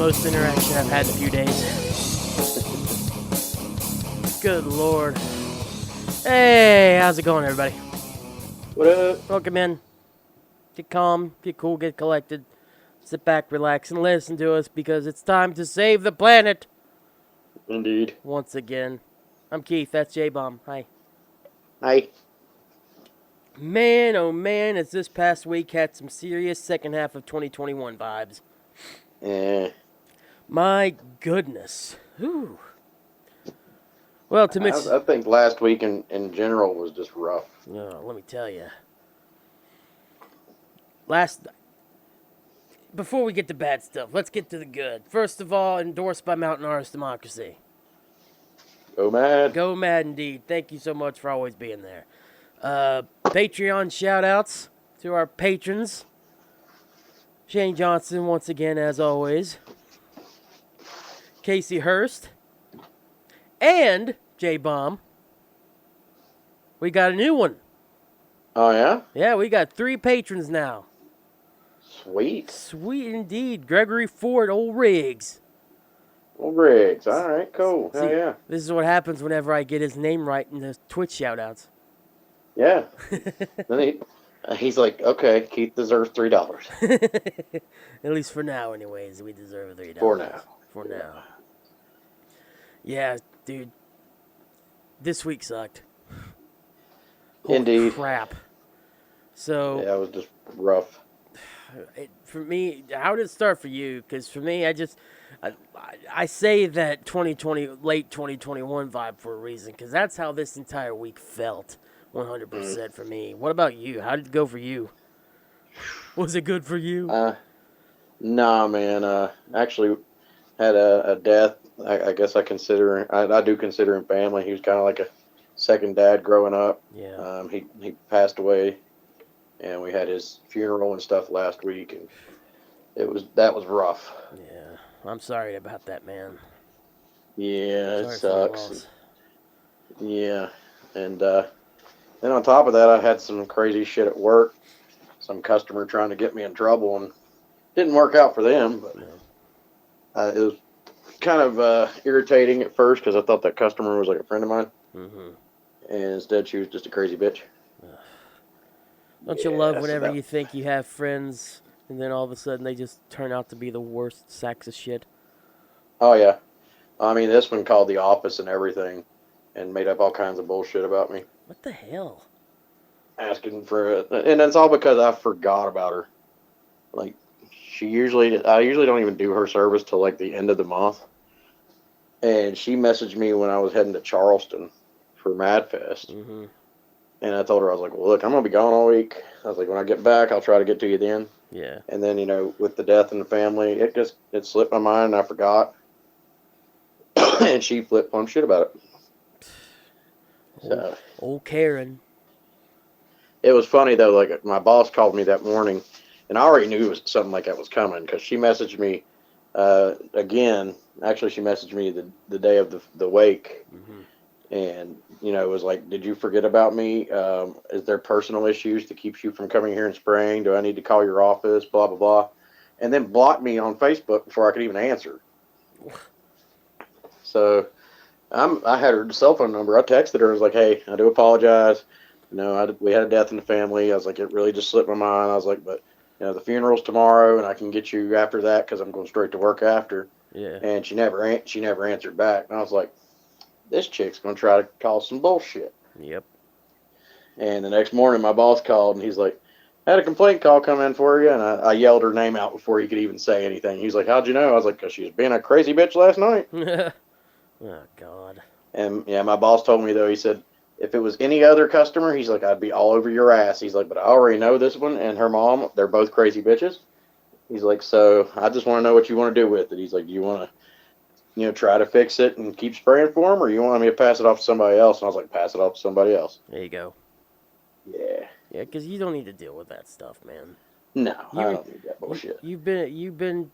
most interaction I've had in a few days. Good Lord. Hey, how's it going, everybody? What up? Welcome in. Get calm, get cool, get collected. Sit back, relax, and listen to us because it's time to save the planet. Indeed. Once again. I'm Keith, that's Jbomb. Hi. Hi. Man, oh man, as this past week had some serious second half of 2021 vibes. My goodness. Whew. Well, to mix... I think last week in general was just rough. Oh, let me tell you. Before we get to bad stuff, let's get to the good. First of all, endorsed by Mountain Artist Democracy. Go mad. Go mad indeed. Thank you so much for always being there. Patreon shout-outs to our patrons. Shane Johnson, once again, as always. Casey Hurst. And Jbomb. We got a new one. Oh, yeah? Yeah, we got 3 patrons now. Sweet. Sweet indeed. Gregory Ford, Old Riggs. Old Riggs. All right, cool. See, Hell yeah. This is what happens whenever I get his name right in the Twitch shout-outs. Yeah. Then he's like, okay, Keith deserves $3. At least for now, anyways. We deserve $3. For now. For now. Yeah, dude. This week sucked. Holy Indeed. crap. So... Yeah, it was just rough. For me, how did it start for you? Because for me, I say that 2020, late 2021 vibe for a reason, because that's how this entire week felt, 100% for me. What about you? How did it go for you? Was it good for you? Nah, man. Actually, had a death. I guess I do consider him family. He was kind of like a second dad growing up. Yeah. He passed away. And we had his funeral and stuff last week, and that was rough. Yeah, I'm sorry about that, man. Yeah, it sucks. Yeah, and then on top of that, I had some crazy shit at work. Some customer trying to get me in trouble, and didn't work out for them. But it was kind of irritating at first because I thought that customer was like a friend of mine, and instead she was just a crazy bitch. Don't you love whenever you think you have friends, and then all of a sudden they just turn out to be the worst sacks of shit? Oh, yeah. I mean, this one called the office and everything, and made up all kinds of bullshit about me. What the hell? Asking for it. And it's all because I forgot about her. Like, I usually don't even do her service till, like, the end of the month. And she messaged me when I was heading to Charleston for MadFest. Mm-hmm. And I told her, I was like, well, look, I'm going to be gone all week. I was like, when I get back, I'll try to get to you then. Yeah. And then, with the death in the family, it slipped my mind and I forgot. And she flip-flop shit about it. Old Karen. It was funny, though, like, my boss called me that morning, and I already knew something like that was coming, because she messaged me again. Actually, she messaged me the day of the wake. Mm-hmm. And, it was like, did you forget about me? Is there personal issues that keeps you from coming here in spring? Do I need to call your office? Blah, blah, blah. And then blocked me on Facebook before I could even answer. So I had her cell phone number. I texted her. I was like, hey, I do apologize. We had a death in the family. I was like, it really just slipped my mind. I was like, but, the funeral's tomorrow, and I can get you after that because I'm going straight to work after. Yeah. And she never answered back. And I was like, this chick's going to try to cause some bullshit. Yep. And the next morning, my boss called, and he's like, had a complaint call come in for you. And I yelled her name out before he could even say anything. He's like, how'd you know? I was like, because she was being a crazy bitch last night. Oh, God. And, yeah, my boss told me, though, he said, if it was any other customer, he's like, I'd be all over your ass. He's like, but I already know this one and her mom. They're both crazy bitches. He's like, so I just want to know what you want to do with it. He's like, do you want to, try to fix it and keep spraying for him, or you want me to pass it off to somebody else? And I was like, pass it off to somebody else. There you go. Yeah. Yeah, because you don't need to deal with that stuff, man. No, I don't need that bullshit. You've been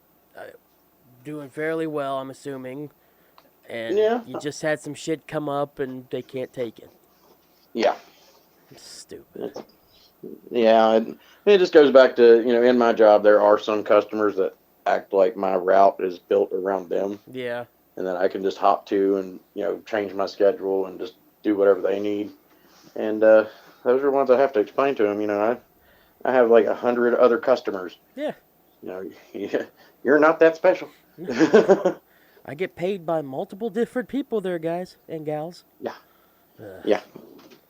doing fairly well, I'm assuming, and you just had some shit come up, and they can't take it. Yeah. Stupid. Yeah, it just goes back to, in my job, there are some customers that act like my route is built around them, Yeah. and then I can just hop to and change my schedule and just do whatever they need. And those are ones I have to explain to them. I have like 100 other customers. Yeah. You're not that special. I get paid by multiple different people there, guys and gals. Yeah, yeah.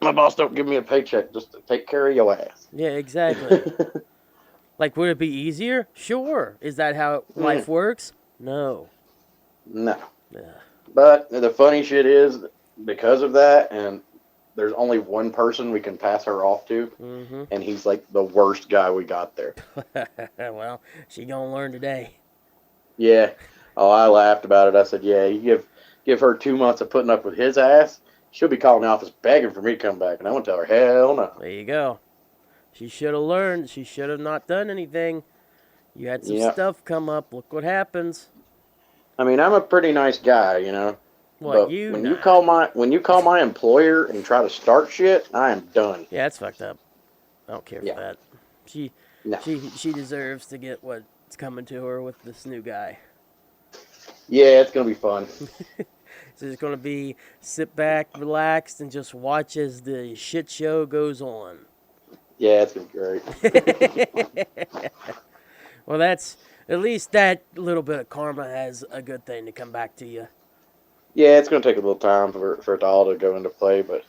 My boss don't give me a paycheck just to take care of your ass. Yeah, exactly. Like, would it be easier? Sure. Is that how life works? No. No. Yeah. But the funny shit is, because of that, and there's only one person we can pass her off to, and he's like the worst guy we got there. Well, she gonna learn today. Yeah. Oh, I laughed about it. I said, yeah, you give her 2 months of putting up with his ass, she'll be calling the office begging for me to come back. And I won't tell her, hell no. There you go. She should have learned. She should have not done anything. You had some stuff come up. Look what happens. I mean, I'm a pretty nice guy, What, but you when not? you call my employer and try to start shit, I am done. Yeah, that's fucked up. I don't care for that. No. She deserves to get what's coming to her with this new guy. Yeah, it's gonna be fun. So it's gonna be sit back, relaxed, and just watch as the shit show goes on. Yeah, it's gonna be great. Well, that's at least that little bit of karma has a good thing to come back to you. Yeah, it's gonna take a little time for it all to go into play, but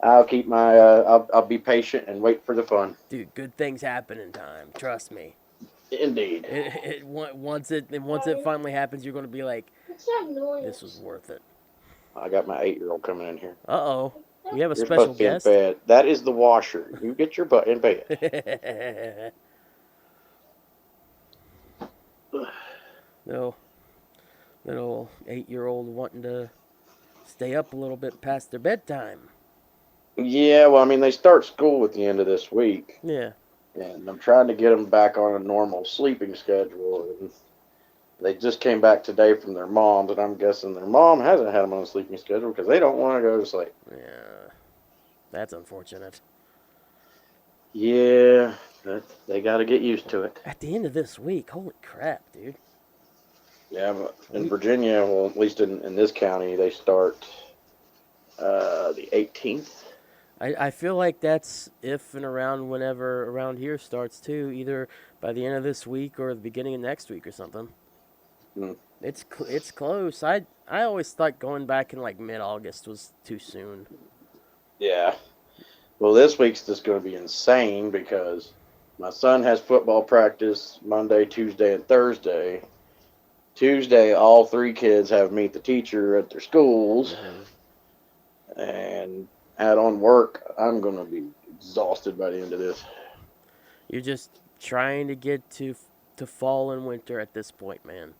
I'll keep my I'll be patient and wait for the fun. Dude, good things happen in time. Trust me. Indeed. Once it finally happens, you're gonna be like, this was worth it. I got my 8-year-old coming in here. Uh-oh. We have a You're special supposed to be guest. in bed. That is the washer. You get your butt in bed. No. Little 8-year-old wanting to stay up a little bit past their bedtime. Yeah, well, I mean, they start school at the end of this week. Yeah. And I'm trying to get them back on a normal sleeping schedule. And they just came back today from their moms, and I'm guessing their mom hasn't had them on a sleeping schedule because they don't want to go to sleep. Yeah. That's unfortunate. Yeah, but they got to get used to it. At the end of this week, holy crap, dude. Yeah, but in Virginia, well, at least in this county, they start the 18th. I feel like that's if and around whenever around here starts too, either by the end of this week or the beginning of next week or something. It's close. I always thought going back in like mid-August was too soon. Yeah. Well, this week's just going to be insane because my son has football practice Monday, Tuesday, and Thursday. Tuesday, all 3 kids have meet the teacher at their schools. And out on work, I'm going to be exhausted by the end of this. You're just trying to get to fall and winter at this point, man.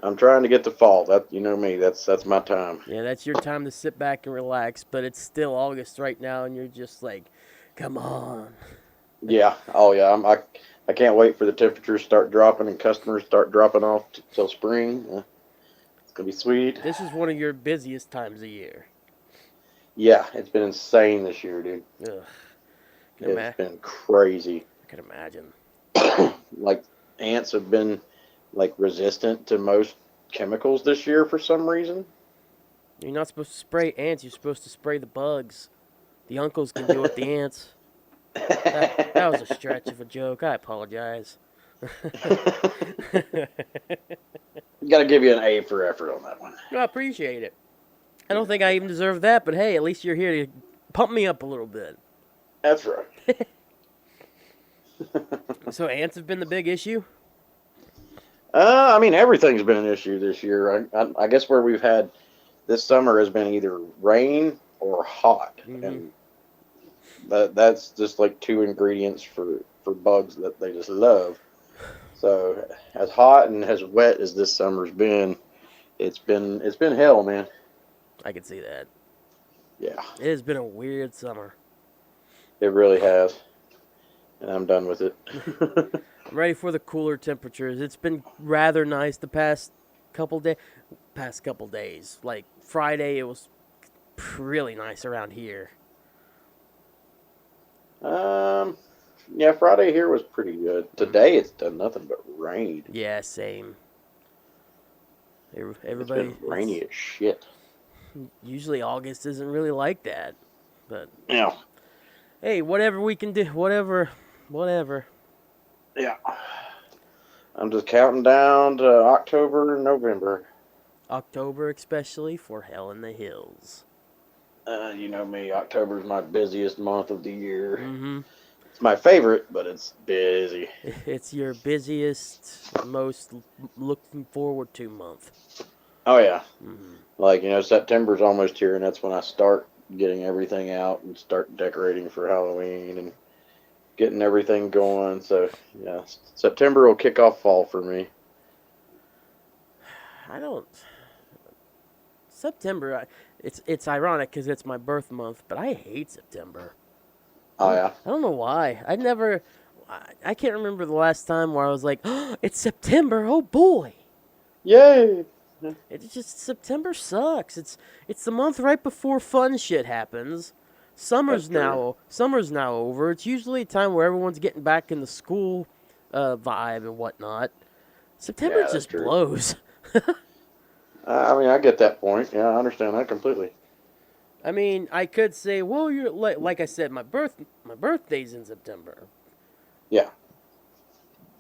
I'm trying to get to fall. That, you know me, that's my time. Yeah, that's your time to sit back and relax, but it's still August right now, and you're just like, come on. Yeah. Oh, yeah. I can't wait for the temperatures to start dropping and customers start dropping off till spring. It's going to be sweet. This is one of your busiest times of year. Yeah, it's been insane this year, dude. Ugh. It's been crazy. I can imagine. Like, ants have been, like, resistant to most chemicals this year for some reason. You're not supposed to spray ants. You're supposed to spray the bugs. The uncles can deal with the ants. That was a stretch of a joke. I apologize. Got to give you an A for effort on that one. I appreciate it. I don't think I even deserve that, but hey, at least you're here to pump me up a little bit. That's right. So ants have been the big issue? I mean, everything's been an issue this year. I guess where we've had this summer has been either rain or hot. And that's just like 2 ingredients for bugs that they just love. So as hot and as wet as this summer's been, it's been hell, man. I can see that. Yeah. It has been a weird summer. It really has. And I'm done with it. I'm ready for the cooler temperatures. It's been rather nice the past couple days. Like Friday, it was really nice around here. Yeah, Friday here was pretty good. Today it's done nothing but rain. Yeah, same. It's been Everybody, rainy as shit. usually August isn't really like that, but Yeah. hey, whatever we can do, whatever. Yeah. I'm just counting down to October and November. October, especially for Hell in the Hills. You know me, October is my busiest month of the year. Mm-hmm. It's my favorite, but it's busy. It's your busiest, most looking forward to month. Oh yeah. Mm-hmm. Like, September's almost here, and that's when I start getting everything out and start decorating for Halloween and getting everything going. So, yeah, September will kick off fall for me. I don't. September, it's ironic because it's my birth month, but I hate September. Oh, yeah. I don't know why. I can't remember the last time where I was like, oh, it's September. Oh boy. Yay! It's just September sucks. It's the month right before fun shit happens. Summer's now over. It's usually a time where everyone's getting back in the school vibe and whatnot. September Yeah, that's just true. blows. I mean, I get that point. Yeah, I understand that completely. I mean, I could say, well, you're like I said, my birthday's in September. Yeah.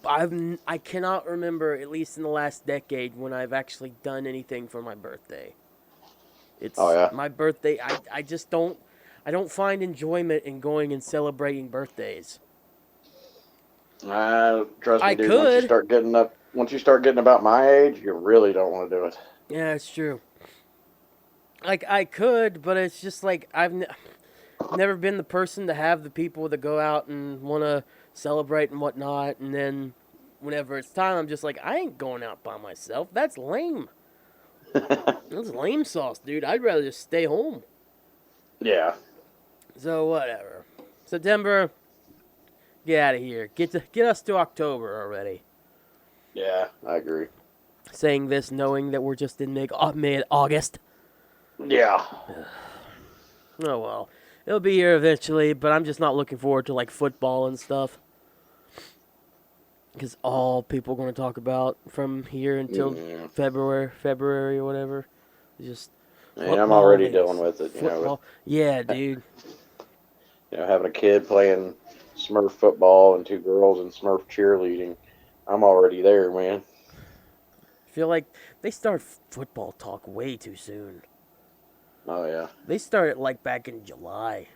I cannot remember, at least in the last decade, when I've actually done anything for my birthday. It's Oh, yeah. my birthday. I just don't. I don't find enjoyment in going and celebrating birthdays. Trust I me, dude. could. Once you start getting about my age, you really don't want to do it. Yeah, it's true. Like I could, but it's just like never been the person to have the people that go out and want to celebrate and whatnot, and then whenever it's time, I'm just like, I ain't going out by myself. That's lame. That's lame sauce, dude. I'd rather just stay home. Yeah. So whatever. September, get out of here. Get us to October already. Yeah, I agree. Saying this, knowing that we're just in mid-August. Yeah. Oh well, it'll be here eventually, but I'm just not looking forward to like football and stuff. Because all people are going to talk about from here until February or whatever, is just And I'm football already and dealing with it, football. Yeah, dude. having a kid playing Smurf football and two girls in Smurf cheerleading. I'm already there, man. I feel like they start football talk way too soon. Oh yeah. They started like back in July,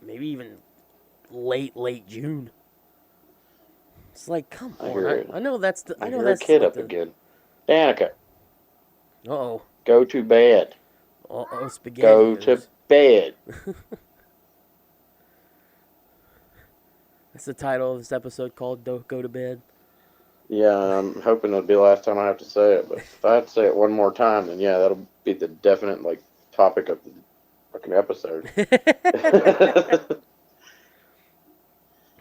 maybe even late June. It's like, come I on. hear it. I know that's the. I I know hear a that's kid like up the. again. Danica, Uh-oh. go to bed. Uh-oh, spaghetti. Go to bed. That's the title of this episode called Don't Go to Bed. Yeah, I'm hoping it'll be the last time I have to say it. But if I have to say it one more time, then yeah, that'll be the definite topic of the fucking episode.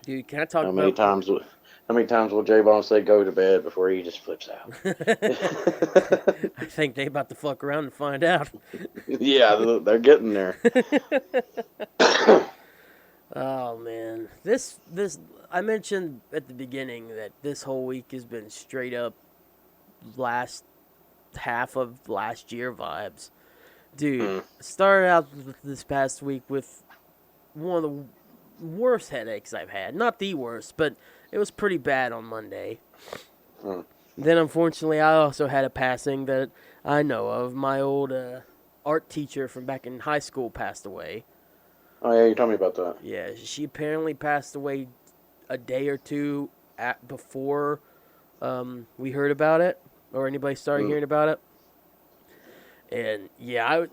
Dude, can I talk How many about... times will Jbomb say go to bed before he just flips out? I think they about to fuck around and find out. Yeah, they're getting there. Oh, man. This I mentioned at the beginning that this whole week has been straight up last half of last year vibes. Dude, started out this past week with one of the worst headaches I've had. Not the worst, but it was pretty bad on Monday. Then, unfortunately, I also had a passing that I know of. My old art teacher from back in high school passed away. Oh, yeah, you told me about that. Yeah, she apparently passed away a day or two before we heard about it, or anybody started hearing about it. And, yeah,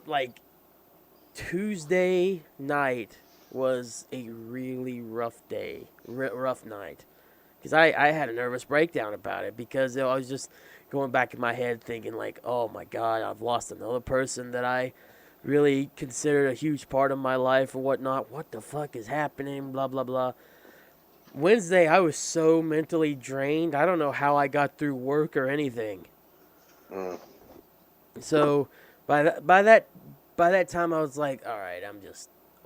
Tuesday night was a really rough day, rough night. Because I had a nervous breakdown about it because I was just going back in my head thinking like, oh my God, I've lost another person that I really considered a huge part of my life or whatnot. What the fuck is happening? Blah, blah, blah. Wednesday, I was so mentally drained. I don't know how I got through work or anything. So by that time, I was like, all right,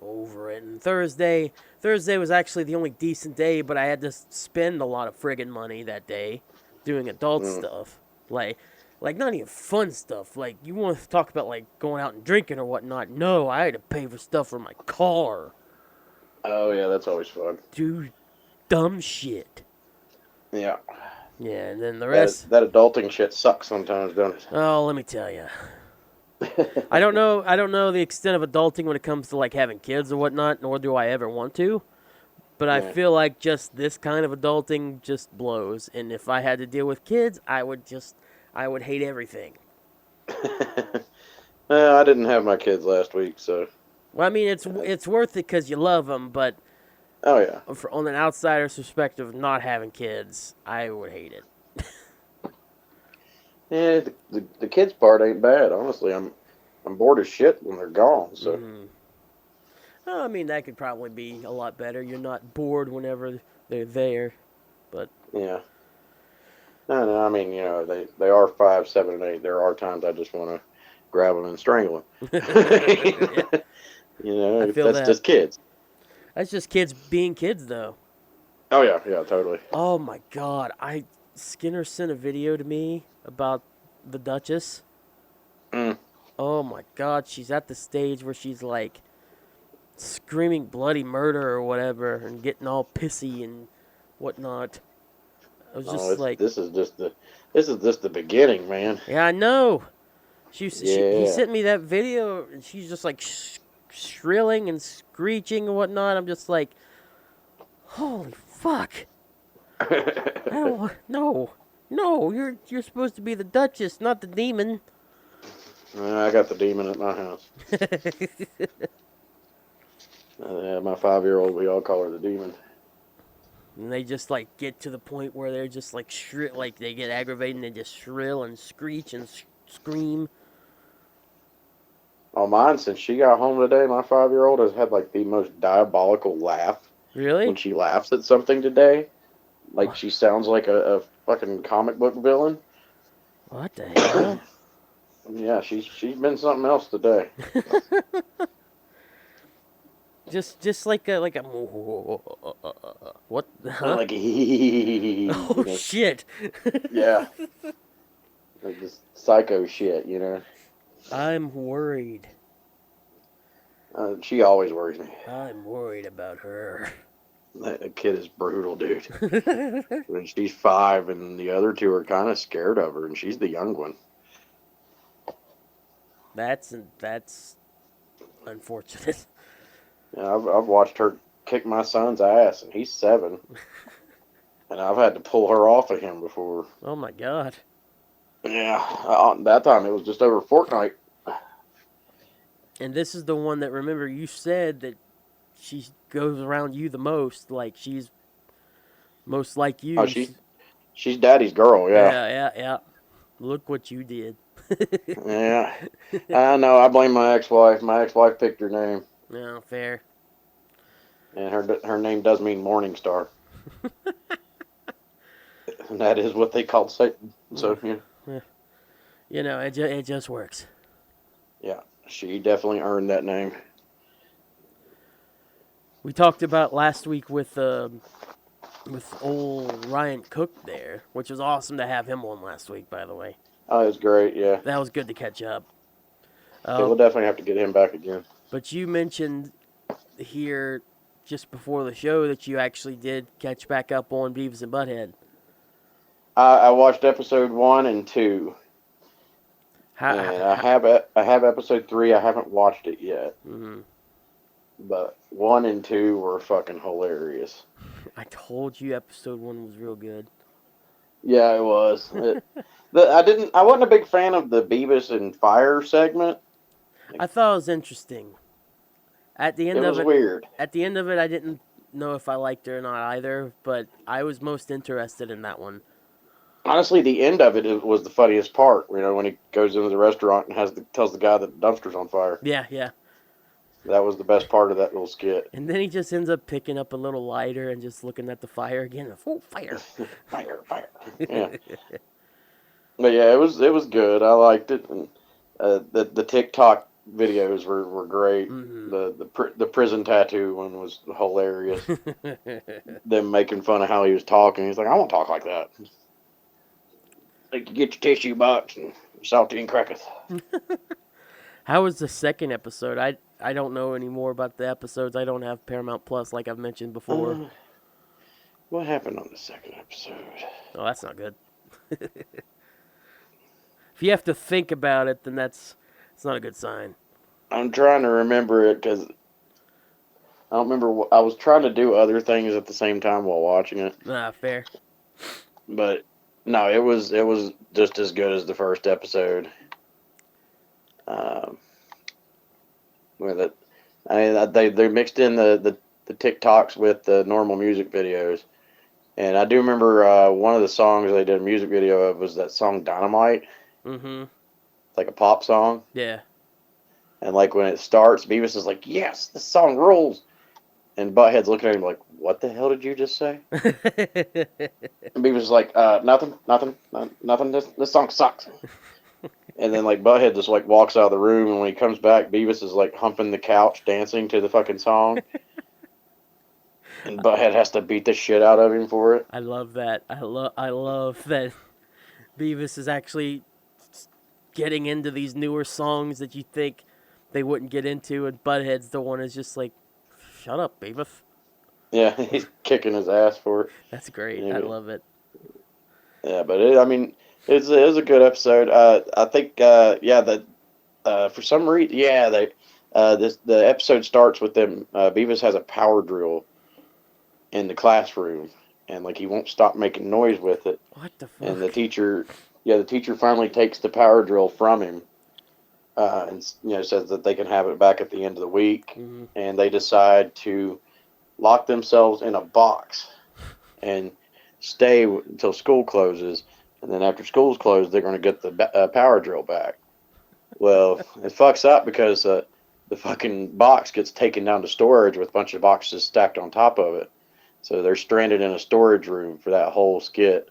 over it. And Thursday was actually the only decent day, but I had to spend a lot of friggin' money that day doing adult stuff. Like not even fun stuff. Like, you want to talk about, like, going out and drinking or whatnot. No, I had to pay for stuff for my car. Oh, yeah, that's always fun. Do dumb shit. Yeah. Yeah, and then the rest... That adulting shit sucks sometimes, don't it? Oh, let me tell you. I don't know the extent of adulting when it comes to, like, having kids or whatnot, nor do I ever want to. But I feel like just this kind of adulting just blows. And if I had to deal with kids, I would hate everything. I didn't have my kids last week, so. Well, I mean, it's worth it because you love them, but Oh yeah. On an outsider's perspective, not having kids, I would hate it. Yeah, the kids part ain't bad. Honestly, I'm bored as shit when they're gone. So. Mm-hmm. Well, I mean, that could probably be a lot better. You're not bored whenever they're there, but Yeah. No. I mean, they are 5, 7, and 8. There are times I just want to grab them and strangle them. Yeah. I feel that's just kids. That's just kids being kids, though. Oh yeah, totally. Oh my God, Skinner sent a video to me about the Duchess. Oh my God, she's at the stage where she's like screaming bloody murder or whatever and getting all pissy and whatnot. I was just like, this is just the beginning, man. Yeah, I know. He sent me that video and she's just like shrilling and screeching and whatnot. I'm just like, holy fuck. No, you're supposed to be the Duchess, not the demon. I got the demon at my house. My 5-year-old, we all call her the demon. And they just like get to the point where they're just like like they get aggravated and they just shrill and screech and scream. Oh, mine, since she got home today, my 5-year-old has had like the most diabolical laugh. Really? When she laughs at something today, like she sounds like a fucking comic book villain. What the hell? Yeah, she's been something else today. just like a what? Huh? Like oh shit! Yeah, like this psycho shit, I'm worried. She always worries me. I'm worried about her. That kid is brutal, dude. When she's 5, and the other 2 are kind of scared of her, and she's the young one. That's unfortunate. Yeah, I've watched her kick my son's ass, and he's 7, and I've had to pull her off of him before. Oh my God. Yeah, that time it was just over Fortnite. And this is the one that, remember, you said that she goes around you the most, like she's most like you. Oh, she's daddy's girl, yeah. Yeah. Look what you did. Yeah, I know. I blame my ex-wife. My ex-wife picked her name. No, fair. And her name does mean morning star. And that is what they called Satan. So, yeah. It just works. Yeah, she definitely earned that name. We talked about last week with old Ryan Cook there, which was awesome to have him on last week, by the way. Oh, it was great, yeah. That was good to catch up. We'll definitely have to get him back again. But you mentioned here just before the show that you actually did catch back up on Beavis and Butthead. I watched episode 1 and 2. And I have episode 3. I haven't watched it yet. Mm-hmm. But 1 and 2 were fucking hilarious. I told you episode 1 was real good. Yeah, it was. I wasn't a big fan of the Beavis and Fire segment. I thought it was interesting. At the end it of was it, weird. At the end of it, I didn't know if I liked it or not either, but I was most interested in that one. Honestly, the end of it was the funniest part. When he goes into the restaurant and tells the guy that the dumpster's on fire. Yeah. That was the best part of that little skit. And then he just ends up picking up a little lighter and just looking at the fire again. Oh, fire! Fire! Yeah. But yeah, it was good. I liked it. And the TikTok videos were great. Mm-hmm. The prison tattoo one was hilarious. Them making fun of how he was talking. He's like, I won't talk like that. Like, you get your tissue box and salty and crackers. How was the second episode? I don't know any more about the episodes. I don't have Paramount Plus, like I've mentioned before. What happened on the second episode? Oh, that's not good. If you have to think about it, then it's not a good sign. I'm trying to remember it because I don't remember. I was trying to do other things at the same time while watching it. Fair. But no, it was just as good as the first episode. With it, I mean, they mixed in the TikToks with the normal music videos, and I do remember one of the songs they did a music video of was that song Dynamite. Mm-hmm. It's like a pop song. Yeah. And like when it starts, Beavis is like, "Yes, this song rules," and Butthead's looking at him like, "What the hell did you just say?" And Beavis is like, "Nothing. This song sucks." And then like Butthead just like walks out of the room, and when he comes back, Beavis is like humping the couch, dancing to the fucking song, and Butthead has to beat the shit out of him for it. I love that. I love that Beavis is actually getting into these newer songs that you think they wouldn't get into, and Butthead's the one who's just like, "Shut up, Beavis." Yeah, he's kicking his ass for it. That's great. Yeah. I love it. Yeah, but it was a good episode. I think that for some reason, the episode starts with them. Beavis has a power drill in the classroom, and like he won't stop making noise with it. What the fuck? And the teacher finally takes the power drill from him, and says that they can have it back at the end of the week. Mm-hmm. And they decide to lock themselves in a box and stay until school closes. And then after school's closed, they're going to get the power drill back. Well, it fucks up because the fucking box gets taken down to storage with a bunch of boxes stacked on top of it. So they're stranded in a storage room for that whole skit.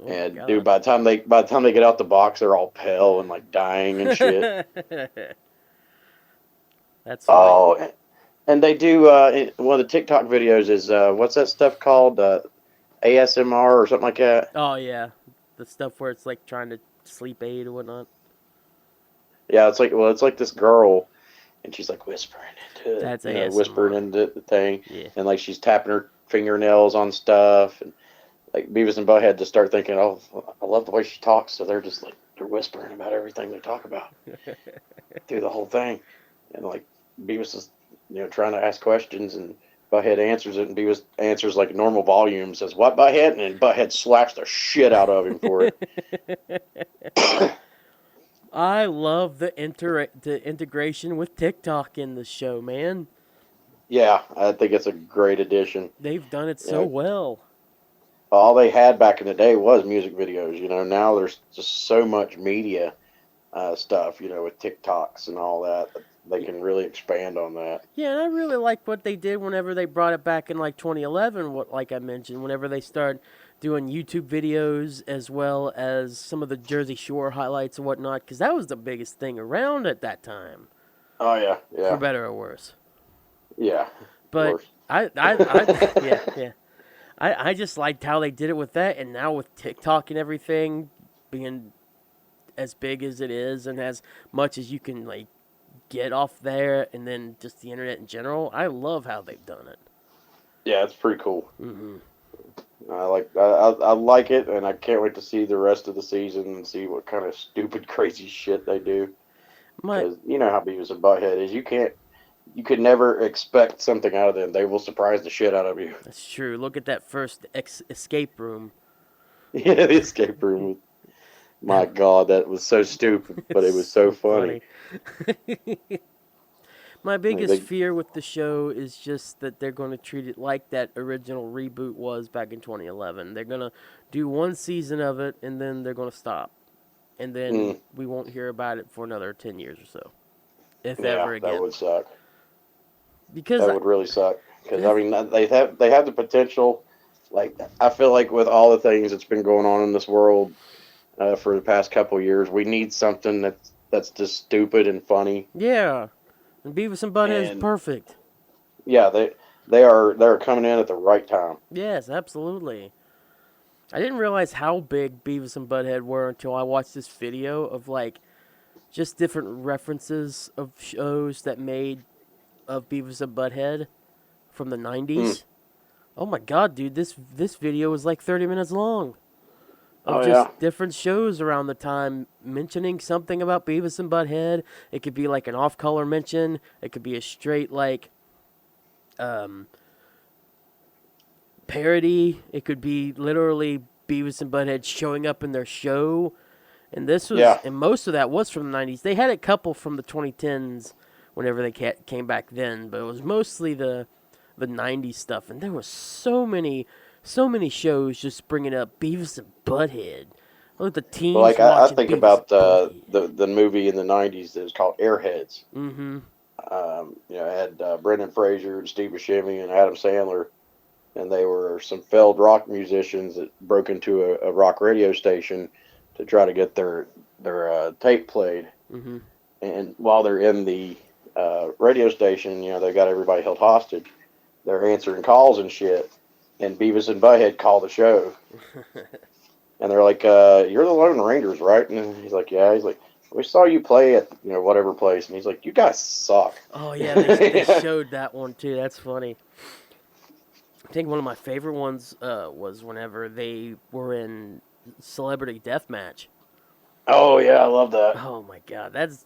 Oh and dude, by the time they get out the box, they're all pale and like dying and shit. That's funny. Oh, and they do one of the TikTok videos is what's that stuff called? ASMR or something like that. Oh yeah, the stuff where it's like trying to sleep aid or whatnot. Yeah, it's like this girl, and she's like whispering into it. That's ASMR. Whispering into the thing, Yeah. And like she's tapping her fingernails on stuff, and like Beavis and Butthead just start thinking, "Oh, I love the way she talks." So they're just like they're whispering about everything they talk about through the whole thing, and like Beavis is trying to ask questions and Butthead answers it, and Beavis answers like normal volume, says, "What, Butthead?" And then Butthead slaps the shit out of him for it. I love the integration with TikTok in the show, man. Yeah, I think it's a great addition. They've done it so well. All they had back in the day was music videos. Now there's just so much media stuff, with TikToks and all that. They can really expand on that. Yeah, and I really like what they did whenever they brought it back in like 2011, like I mentioned, whenever they started doing YouTube videos as well as some of the Jersey Shore highlights and whatnot, because that was the biggest thing around at that time. Oh, yeah. For better or worse. Yeah. But I just liked how they did it with that, and now with TikTok and everything being as big as it is and as much as you can like get off there, and then just the internet in general, I love how they've done it. Yeah, it's pretty cool. Mm-hmm. I like it, and I can't wait to see the rest of the season and see what kind of stupid, crazy shit they do. Because you know how Beavis and Butthead is. You could never expect something out of them. They will surprise the shit out of you. That's true. Look at that first escape room. Yeah, the escape room. My God, that was so stupid, but it was so funny. My biggest fear with the show is just that they're going to treat it like that original reboot was back in 2011. They're going to do one season of it, and then they're going to stop. And then we won't hear about it for another 10 years or so. If ever again. That would suck. Because that would really suck. Because, I mean, they have the potential. Like, I feel like with all the things that's been going on in this world for the past couple of years, we need something that's just stupid and funny. Yeah, and Beavis and Butthead is And perfect. yeah, they're coming in at the right time. Yes, absolutely. I didn't realize how big Beavis and Butthead were until I watched this video of like just different references of shows that made of Beavis and Butthead from the Hmm. '90s. Oh my god, dude, this video was like 30 minutes long of Oh yeah, just different shows around the time mentioning something about Beavis and Butthead. It could be like an off-color mention. It could be a straight like um, parody. It could be literally Beavis and Butthead showing up in their show. And yeah. and most of that was from the '90s. They had a couple from the 2010s, whenever they came back then, but it was mostly the '90s stuff. And there was so many shows just bringing up Beavis and Butthead. Look at the Well, teens like I watching think Beavis about and Butthead. the movie in the '90s that was called Airheads. Mm-hmm. It had Brendan Fraser and Steve Buscemi and Adam Sandler, and they were some failed rock musicians that broke into a rock radio station to try to get their tape played. Mm-hmm. And while they're in the radio station, they got everybody held hostage. They're answering calls and shit. And Beavis and Butthead call the show, and they're like, "You're the Lone Rangers, right?" And he's like, "Yeah." He's like, "We saw you play at whatever place," and he's like, "You guys suck." Oh yeah, they showed that one too. That's funny. I think one of my favorite ones was whenever they were in Celebrity Deathmatch. Oh yeah, I love that. Oh my god, that's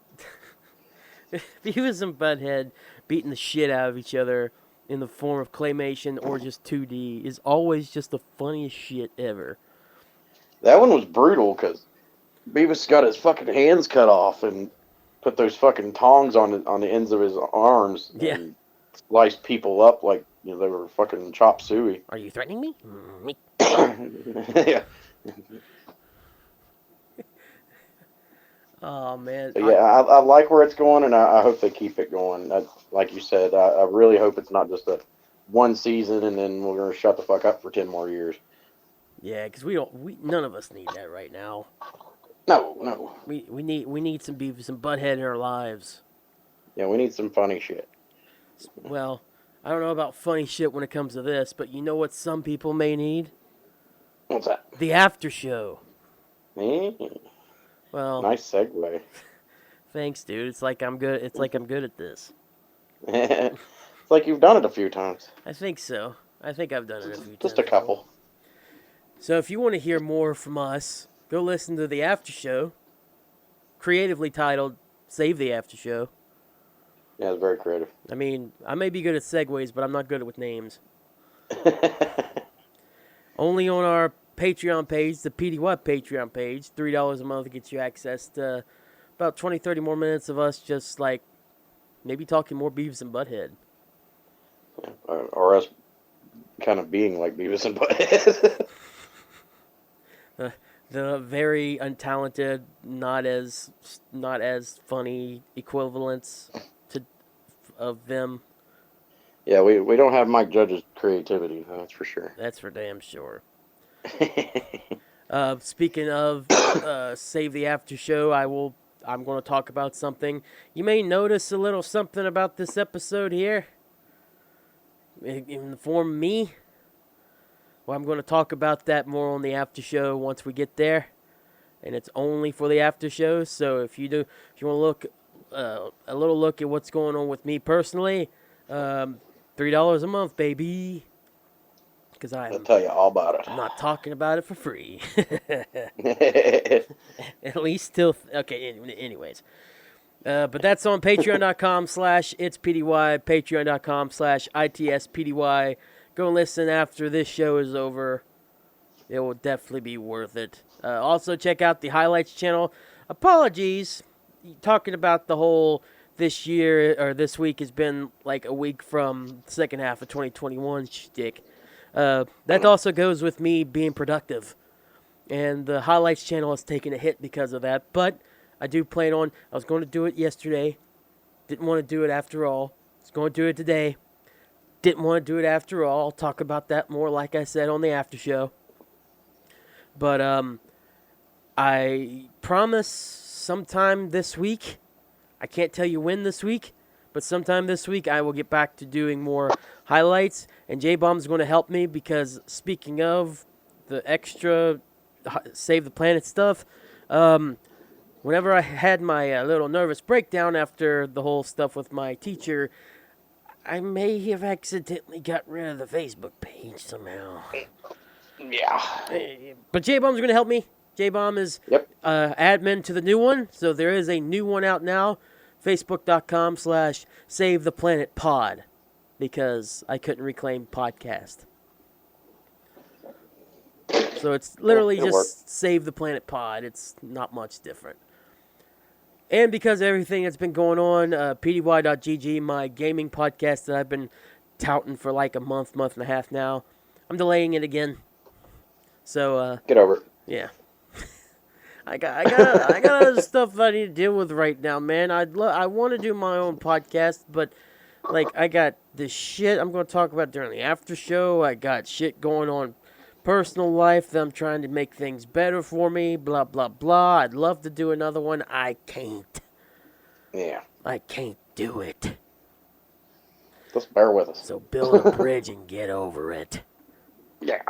Beavis and Butthead beating the shit out of each other in the form of claymation or just 2D is always just the funniest shit ever. That one was brutal because Beavis got his fucking hands cut off and put those fucking tongs on the ends of his arms Yeah. and sliced people up like they were fucking chop suey. Are you threatening me? Me. Yeah. Oh man. But yeah, I like where it's going, and I hope they keep it going. Like you said, I really hope it's not just a one season and then we're gonna shut the fuck up for 10 more years. Yeah, because none of us need that right now. No, no. We need some Beavis and Butthead in our lives. Yeah, we need some funny shit. Well, I don't know about funny shit when it comes to this, but you know what some people may need? What's that? The after show. Mm, Well, nice segue. thanks, dude. It's like I'm good. It's like I'm good at this. It's like you've done it a few times. I think so. I think I've done it a few times. Just a couple. So if you want to hear more from us, go listen to the after show, creatively titled "Save the After Show." Yeah, it's very creative. I mean, I may be good at segues, but I'm not good with names. Only on our Patreon page, the PDY Patreon page, $3 a month gets you access to about 20, 30 more minutes of us just like maybe talking more Beavis and Butthead. Or us kind of being like Beavis and Butthead. The very untalented, not as funny equivalents of them. Yeah, we don't have Mike Judge's creativity, that's for sure. That's for damn sure. Speaking of Save the After Show, I'm going to talk about something. You may notice a little something about this episode here. In the form of me. Well, I'm going to talk about that more on the after show once we get there. And it's only for the after show. So if you want to look a little look at what's going on with me personally, $3 a month, baby. Because I'll tell you all about it. I'm not talking about it for free. At least till okay. Anyways, but that's on Patreon.com/itspdy, Patreon.com/itspdy. Go and listen after this show is over. It will definitely be worth it. Also, check out the highlights channel. Apologies, talking about the whole this year or this week has been like a week from the second half of 2021 shtick. That also goes with me being productive. And the highlights channel has taken a hit because of that. But I do plan on, I was going to do it yesterday. Didn't want to do it after all. I was going to do it today. Didn't want to do it after all. I'll talk about that more, like I said, on the after show. But I promise sometime this week. I can't tell you when this week, but sometime this week I will get back to doing more highlights. And Jbomb's going to help me because speaking of the extra Save the Planet stuff, whenever I had my little nervous breakdown after the whole stuff with my teacher, I may have accidentally got rid of the Facebook page somehow. Yeah. But Jbomb's going to help me. Jbomb is admin to the new one, so there is a new one out now. Facebook.com/SaveThePlanetPod, because I couldn't reclaim podcast. So it's literally just Save the Planet Pod. It's not much different. And because of everything that's been going on, PDY.GG, my gaming podcast that I've been touting for like a month and a half now, I'm delaying it again. So get over it. Yeah. I got other stuff I need to deal with right now, man. I want to do my own podcast, but like I got this shit I'm going to talk about during the after show. I got shit going on personal life that I'm trying to make things better for me, blah blah blah. I'd love to do another one. I can't. Yeah. I can't do it. Just bear with us. So build a bridge and get over it. Yeah.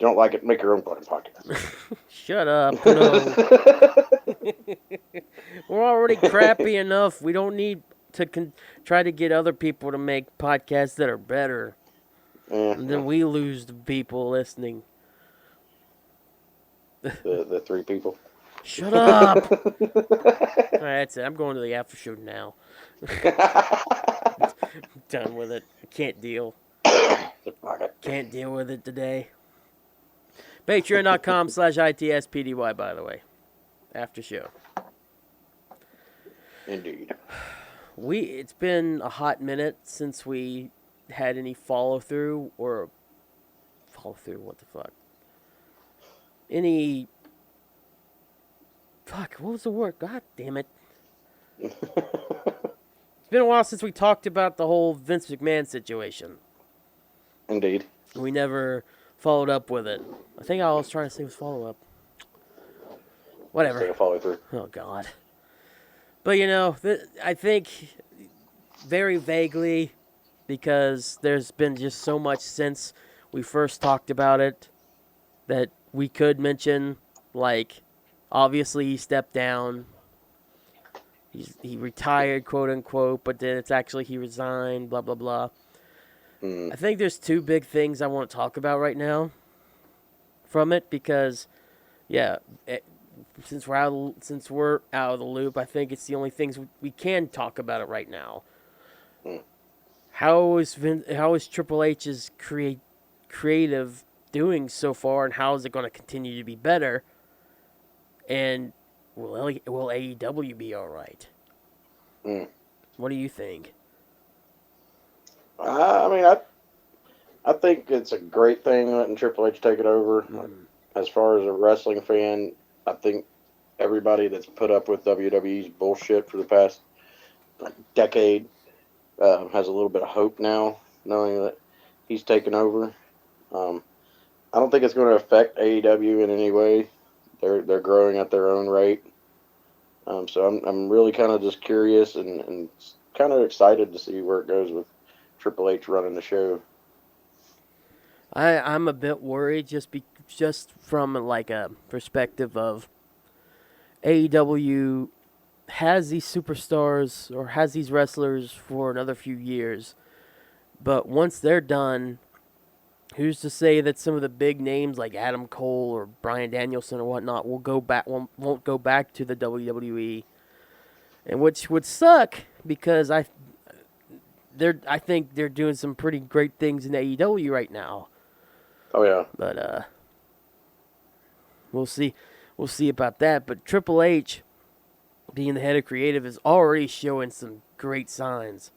You don't like it, make your own podcast. Shut up. No. We're already crappy enough. We don't need to try to get other people to make podcasts that are better. And then we lose the people listening. The three people. Shut up. All right, that's it. I'm going to the after show now. Done with it. I can't deal. Can't deal with it today. Patreon.com/ITSPDY, by the way. After show. Indeed. It's been a hot minute since we had any follow through, what the fuck? What was the word? God damn it. It's been a while since we talked about the whole Vince McMahon situation. Indeed. We never followed up with it. I think all I was trying to say was follow up. Whatever. Follow through. Oh, God. But, I think very vaguely, because there's been just so much since we first talked about it that we could mention, like, obviously he stepped down. He retired, quote unquote, but then it's actually he resigned, blah, blah, blah. I think there's two big things I want to talk about right now from it because, since we're out of the loop, I think it's the only things we can talk about it right now. How is Triple H's creative doing so far, and how is it going to continue to be better? And will AEW be all right? What do you think? I think it's a great thing letting Triple H take it over. As far as a wrestling fan, I think everybody that's put up with WWE's bullshit for the past decade has a little bit of hope now, knowing that he's taken over. I don't think it's going to affect AEW in any way. They're growing at their own rate. So I'm really kind of just curious and kind of excited to see where it goes with Triple H running the show. I'm a bit worried just from like a perspective of AEW has these superstars or has these wrestlers for another few years, but once they're done, who's to say that some of the big names like Adam Cole or Bryan Danielson or whatnot won't go back to the WWE, and which would suck because I think they're doing some pretty great things in AEW right now. Oh yeah. But we'll see about that. But Triple H, being the head of creative, is already showing some great signs.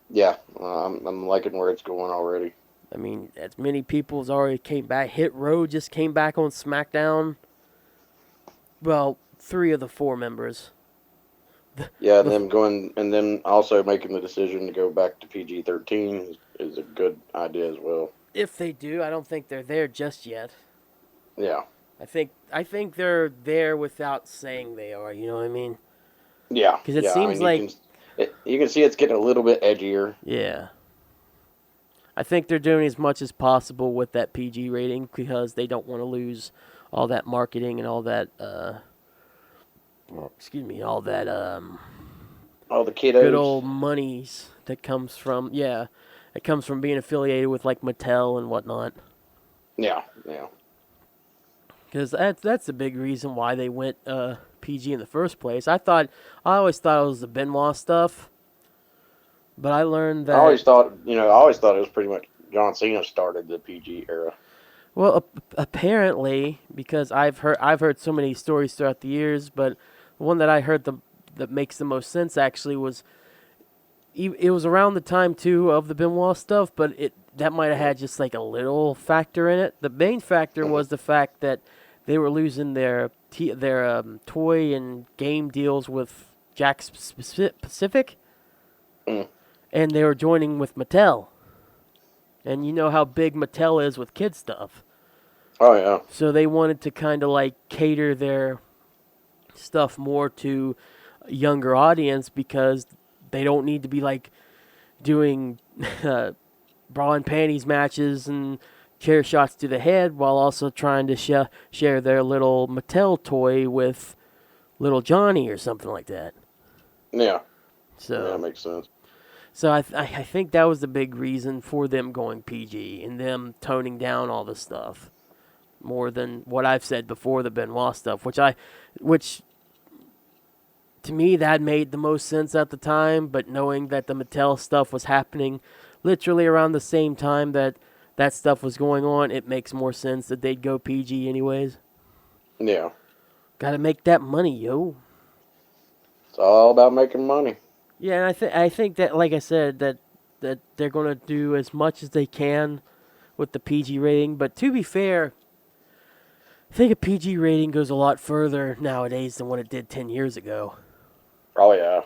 Yeah, I'm liking where it's going already. I mean, as many people as already came back. Hit Row just came back on SmackDown. Well, 3 of the 4 members. Yeah, and then also making the decision to go back to PG-13 is a good idea as well. If they do, I don't think they're there just yet. Yeah. I think they're there without saying they are. You know what I mean? Yeah, Because it yeah. I seems mean, like you can see it's getting a little bit edgier. yeah. I think they're doing as much as possible with that PG rating because they don't want to lose all that marketing and all that. Excuse me, all that All the good kiddos. old monies that comes from it comes from being affiliated with like Mattel and whatnot. Yeah, yeah. Because that's a big reason why they went PG in the first place. I always thought it was the Benoit stuff, but I learned that I always thought it was pretty much John Cena started the PG era. well, apparently because I've heard so many stories throughout the years, but the one that I heard that makes the most sense actually was it was around the time too of the Benoit stuff, but it that might have had just like a little factor in it. The main factor Mm-hmm. was the fact that they were losing their toy and game deals with Pacific, Mm. and they were joining with Mattel. And you know how big Mattel is with kid stuff. Oh yeah, So they wanted to kind of like cater their stuff more to a younger audience because they don't need to be like doing bra and panties matches and chair shots to the head while also trying to share their little Mattel toy with little Johnny or something like that. yeah, yeah. That So, makes sense. so I think that was the big reason for them going PG and them toning down all the stuff more than what I've said before the Benoit stuff, which to me that made the most sense at the time. But knowing that the Mattel stuff was happening literally around the same time that stuff was going on, it makes more sense that they'd go PG anyways. Yeah, Got to make that money, yo. it's all about making money. Yeah, and I think that, like I said, that they're gonna do as much as they can with the PG rating. But to be fair, I think a PG rating goes a lot further nowadays than what it did 10 years ago. Oh yeah,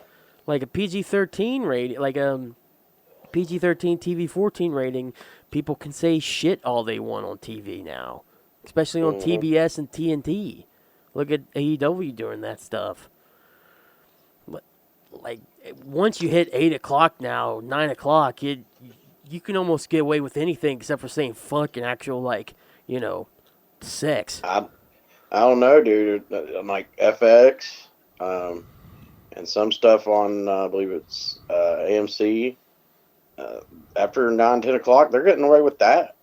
Like a PG-13 rating, like PG-13 TV-14 rating, people can say shit all they want on TV now, especially on hmm TBS and TNT. Look at AEW doing that stuff. Like once you hit 8 o'clock now, 9 o'clock, you can almost get away with anything except for saying fuck and actual you know sex. I don't know, dude. I'm like FX, um, and some stuff on I believe it's AMC. Uh, After 9, 10 o'clock, they're getting away with that.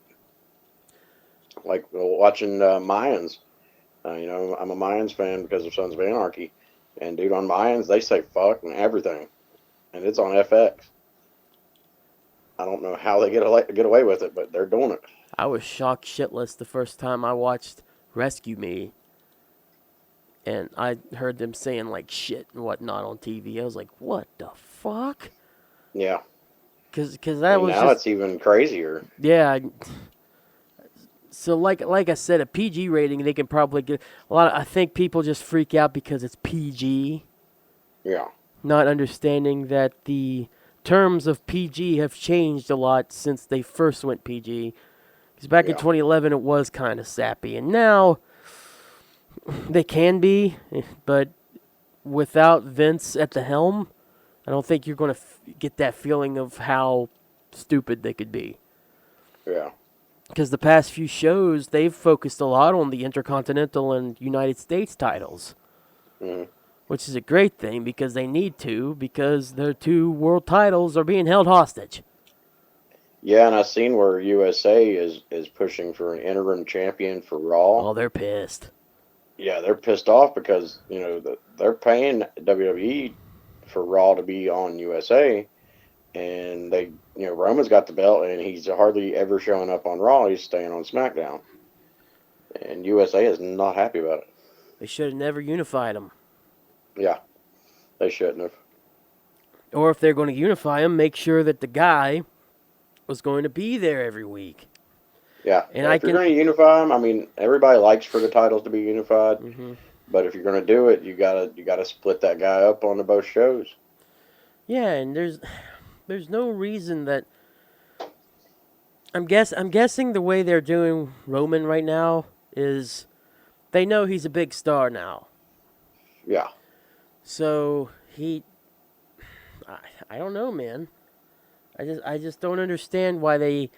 Like watching Mayans. I'm a Mayans fan because of Sons of Anarchy. And dude, on Mayans, they say fuck and everything. And it's on FX. I don't know how they get away with it, but they're doing it. I was shocked shitless the first time I watched Rescue Me, and I heard them saying like shit and whatnot on TV. I was like, what the fuck? Yeah. Cause I that mean, was now just it's even crazier. yeah. So like I said, a PG rating they can probably get a lot. I think people just freak out because it's PG, Yeah. not understanding that the terms of PG have changed a lot since they first went PG. Because back in Yeah. 2011 it was kind of sappy, and now they can be, but without Vince at the helm, I don't think you're going to get that feeling of how stupid they could be. Yeah. Because the past few shows, they've focused a lot on the Intercontinental and United States titles, hmm which is a great thing because they need to, because their two world titles are being held hostage. Yeah, and I've seen where USA is pushing for an interim champion for Raw. Oh, they're pissed. Yeah, they're pissed off because they're paying WWE for Raw to be on USA, and Roman's got the belt, and he's hardly ever showing up on Raw. He's staying on SmackDown, and USA is not happy about it. They should have never unified them. Yeah, they shouldn't have. Or if they're going to unify them, make sure that the guy was going to be there every week. Yeah, And if you're going to unify them, I mean, everybody likes for the titles to be unified, Mhm. but if you're going to do it, you gotta split that guy up onto both shows. Yeah, and there's no reason that I'm guessing the way they're doing Roman right now is They know he's a big star now. Yeah. So I don't know, man. I just don't understand why they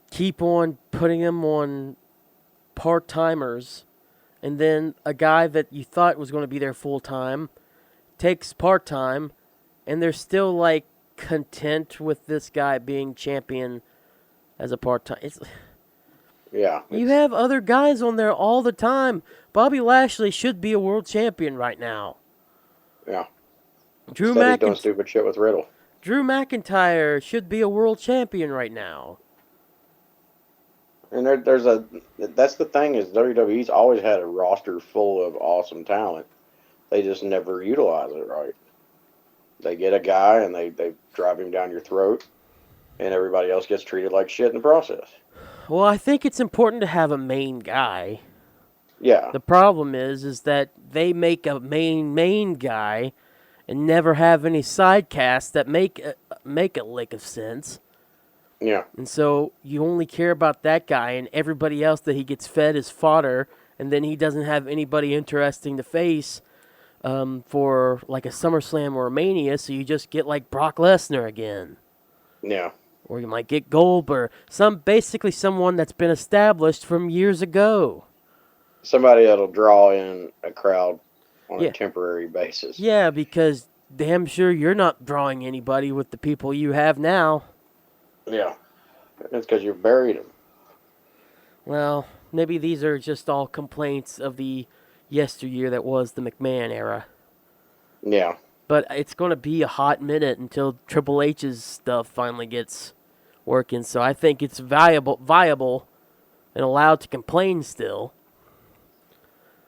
keep on putting him on part-timers, and then a guy that you thought was going to be there full-time takes part-time, and they're still like content with this guy being champion as a part-time. You have other guys on there all the time. Bobby Lashley should be a world champion right now. Yeah. Drew Instead, he's doing stupid shit with Riddle. Drew McIntyre should be a world champion right now. And that's the thing is WWE's always had a roster full of awesome talent. They just never utilize it right. They get a guy and they drive him down your throat, and everybody else gets treated like shit in the process. Well, I think it's important to have a main guy. Yeah. The problem is that they make a main guy and never have any side casts that make a lick of sense. Yeah. And so you only care about that guy, and everybody else that he gets fed is fodder, and then he doesn't have anybody interesting to face for like a SummerSlam or a Mania, so you just get like Brock Lesnar again. Yeah. Or you might get Goldberg, basically someone that's been established from years ago. Somebody that'll draw in a crowd on a temporary basis. Yeah, because damn sure you're not drawing anybody with the people you have now. Yeah. It's because you buried them. Well, maybe these are just all complaints of the yesteryear that was the McMahon era. Yeah. But it's going to be a hot minute until Triple H's stuff finally gets working. So I think it's viable and allowed to complain still.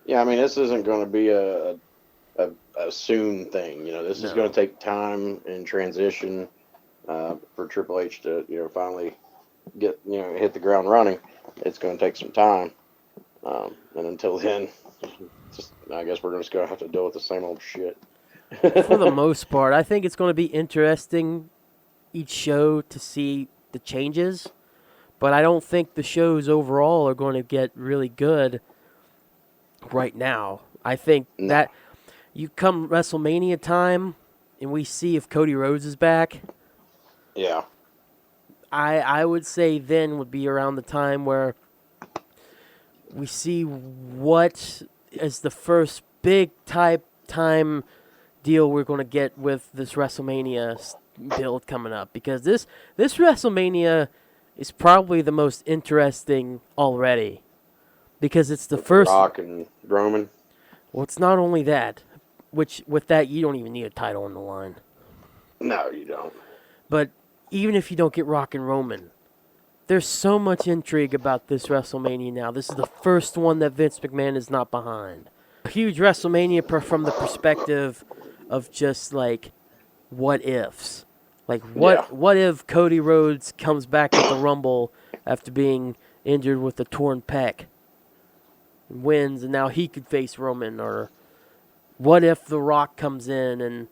Yeah, I mean, this isn't going to be a soon thing. This is going to take time and transition for Triple H to, finally get, hit the ground running. It's going to take some time. And until then, I guess we're just going to have to deal with the same old shit. For the most part, I think it's going to be interesting each show to see the changes. But I don't think the shows overall are going to get really good right now. I think that you come WrestleMania time and we see if Cody Rhodes is back. Yeah. I would say then would be around the time where we see what is the first big time deal we're going to get with this WrestleMania build coming up. Because this WrestleMania is probably the most interesting already. Because it's the first... Rock and Roman. Well, it's not only that. Which, with that, you don't even need a title on the line. No, you don't. But even if you don't get Rock and Roman, there's so much intrigue about this WrestleMania now. This is the first one that Vince McMahon is not behind. A huge WrestleMania from the perspective of just, like, what ifs. Like, what if Cody Rhodes comes back at the Rumble after being injured with a torn pec? Wins, and now he could face Roman. Or what if The Rock comes in and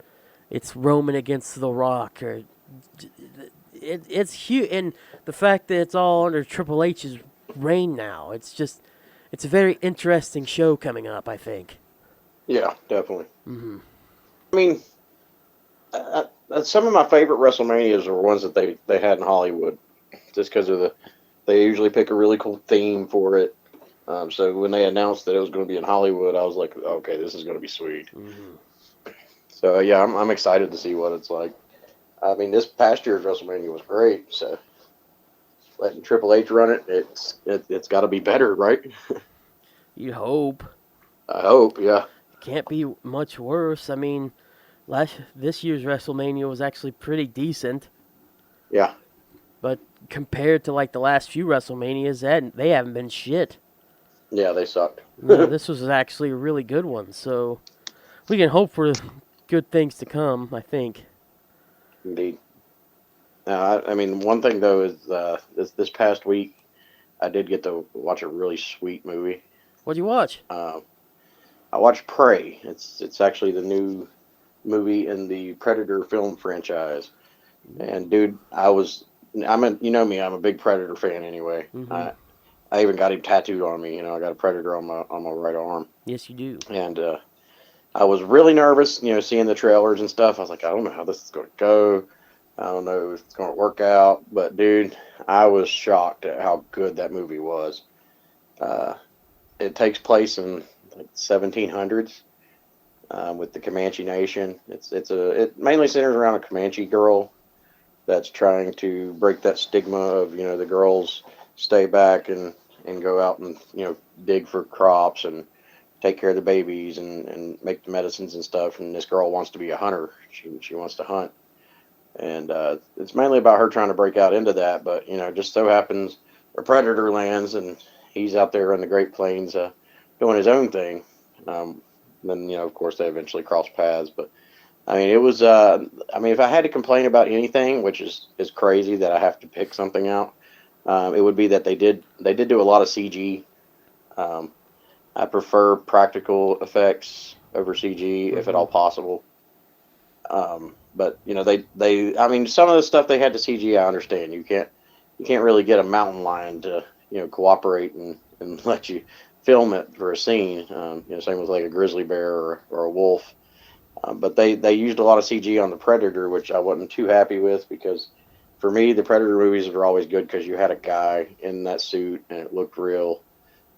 it's Roman against The Rock? Or it's huge. And the fact that it's all under Triple H's reign now, it's a very interesting show coming up, I think. Yeah, definitely. Mm-hmm. I mean, some of my favorite WrestleManias are ones that they had in Hollywood, just because they usually pick a really cool theme for it. So when they announced that it was going to be in Hollywood, I was like, okay, this is going to be sweet. Mm-hmm. So yeah, I'm excited to see what it's like. I mean, this past year's WrestleMania was great. So letting Triple H run it, it's got to be better, right? You hope. I hope, yeah. Can't be much worse. I mean, this year's WrestleMania was actually pretty decent. Yeah. But compared to like the last few WrestleManias, they haven't been shit. Yeah, they sucked. This was actually a really good one. So we can hope for good things to come, I think. Indeed. I mean, one thing though is this past week I did get to watch a really sweet movie. What'd you watch? I watched Prey. It's actually the new movie in the Predator film franchise. And dude, you know me, I'm a big Predator fan anyway. Mm-hmm. I even got him tattooed on me. I got a Predator on my right arm, Yes, you do. and I was really nervous. Seeing the trailers and stuff. I was like, I don't know how this is going to go. I don't know if it's going to work out. But dude, I was shocked at how good that movie was. Uh, it takes place in like 1700s with the Comanche Nation. It mainly centers around a Comanche girl that's trying to break that stigma of the girls stay back and go out and dig for crops and take care of the babies and make the medicines and stuff. And this girl wants to be a hunter. She wants to hunt, and it's mainly about her trying to break out into that. But just so happens a predator lands, and he's out there in the Great Plains doing his own thing. Um, then of course, they eventually cross paths. But I mean, it was. I mean, if I had to complain about anything, which is crazy that I have to pick something out, it would be that they did do a lot of CG. Um, I prefer practical effects over CG if at Mm-hmm. all possible. But I mean, some of the stuff they had to CG, I understand. You can't really get a mountain lion to cooperate and let you film it for a scene. Same with like a grizzly bear or a wolf. But they used a lot of CG on the Predator, which I wasn't too happy with because for me the Predator movies were always good because you had a guy in that suit and it looked real,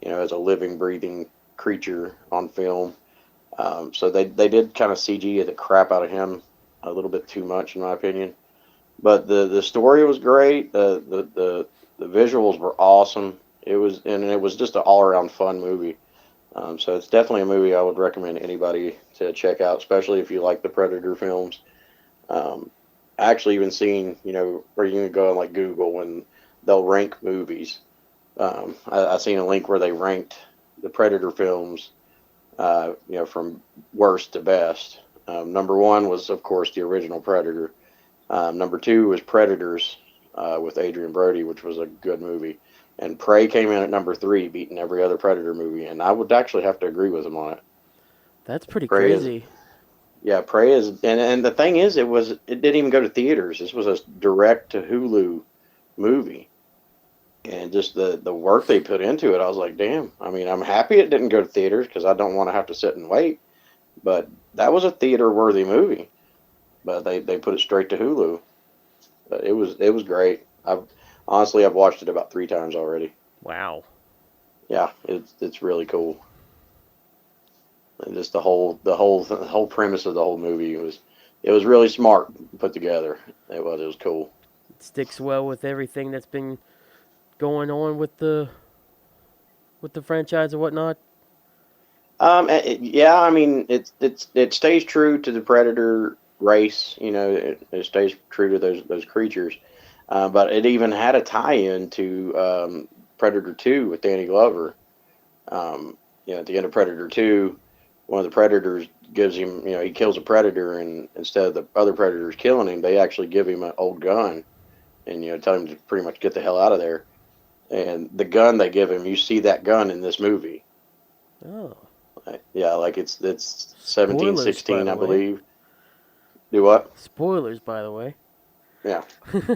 as a living, breathing creature on film. So they did kind of CG the crap out of him a little bit too much, in my opinion. But the story was great. The visuals were awesome. It was just an all around fun movie. So it's definitely a movie I would recommend anybody to check out, especially if you like the Predator films. Um, I actually even seen, where you can go on like Google and they'll rank movies. I seen a link where they ranked the Predator films, from worst to best. Number one was, of course, the original Predator. Number two was Predators with Adrian Brody, which was a good movie. And Prey came in at number three, beating every other Predator movie. And I would actually have to agree with him on it. That's pretty Prey is, crazy. yeah, Prey is, and the thing is, it didn't even go to theaters. This was a direct to Hulu movie, and just the work they put into it, I was like, damn. I mean, I'm happy it didn't go to theaters because I don't want to have to sit and wait. But that was a theater worthy movie. But they put it straight to Hulu. But it was great. I've watched it about three times already. Wow. Yeah, it's really cool. And just the whole premise of the whole movie it was really smart put together. It was cool. It sticks well with everything that's been going on with the franchise and whatnot. Yeah, I mean it stays true to the Predator race. It stays true to those creatures. But it even had a tie-in to Predator 2 with Danny Glover. At the end of Predator 2, one of the predators gives him, he kills a predator, and instead of the other predators killing him, they actually give him an old gun and, tell him to pretty much get the hell out of there. And the gun they give him, you see that gun in this movie. Oh. Yeah, like it's Spoilers, by 1716, the I way. believe. Do what? Spoilers, by the way. Yeah.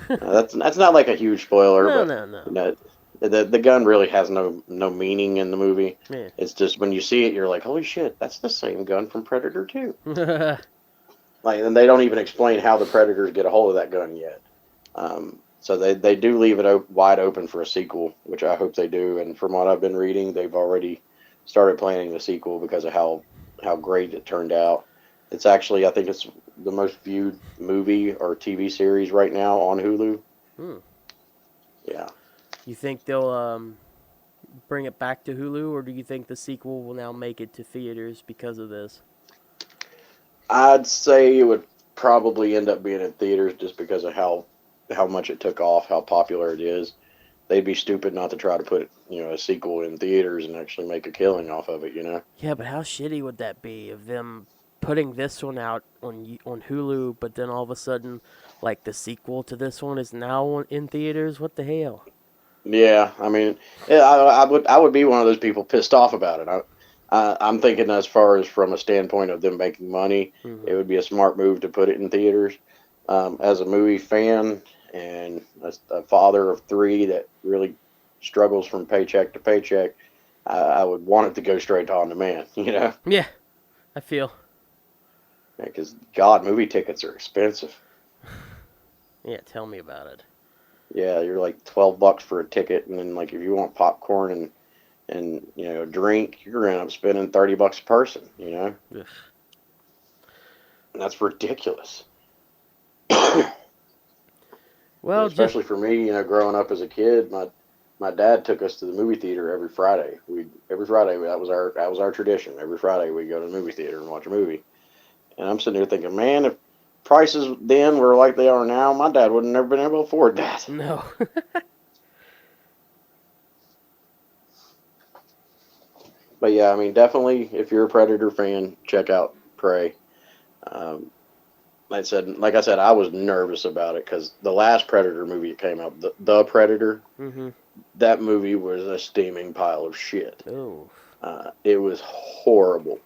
That's not like a huge spoiler, No, but no, no. you know, the gun really has no meaning in the movie. Yeah. It's just when you see it, you're like, holy shit, that's the same gun from Predator 2. Like, and they don't even explain how the Predators get a hold of that gun yet. So they do leave it wide open for a sequel, which I hope they do. And from what I've been reading, they've already started planning the sequel because of how great it turned out. It's actually, I think it's the most viewed movie or TV series right now on Hulu. Hmm. Yeah. You think they'll bring it back to Hulu, or do you think the sequel will now make it to theaters because of this? I'd say it would probably end up being in theaters just because of how much it took off, how popular it is. They'd be stupid not to try to put a sequel in theaters and actually make a killing off of it. Yeah, but how shitty would that be of them putting this one out on Hulu, but then all of a sudden, like the sequel to this one is now in theaters? What the hell? Yeah, I mean, yeah, I would be one of those people pissed off about it. I'm thinking as far as from a standpoint of them making money, Mm-hmm. it would be a smart move to put it in theaters. As a movie fan and a father of three that really struggles from paycheck to paycheck, I would want it to go straight to on demand. Yeah, I feel. Because God, movie tickets are expensive. Yeah, tell me about it. Yeah, you're like $12 for a ticket, and then like if you want popcorn and a drink, you're gonna end up spending $30 a person. Ugh. And that's ridiculous. Well, just Especially for me, growing up as a kid, my dad took us to the movie theater every Friday. Every Friday that was our tradition. Every Friday we go to the movie theater and watch a movie. And I'm sitting there thinking, man, if prices then were like they are now, my dad would have never been able to afford that. no. But yeah, I mean, definitely, if you're a Predator fan, check out Prey. Um, like I said, I was nervous about it because the last Predator movie that came out, the Predator, Mm-hmm. that movie was a steaming pile of shit. Oh. It was horrible,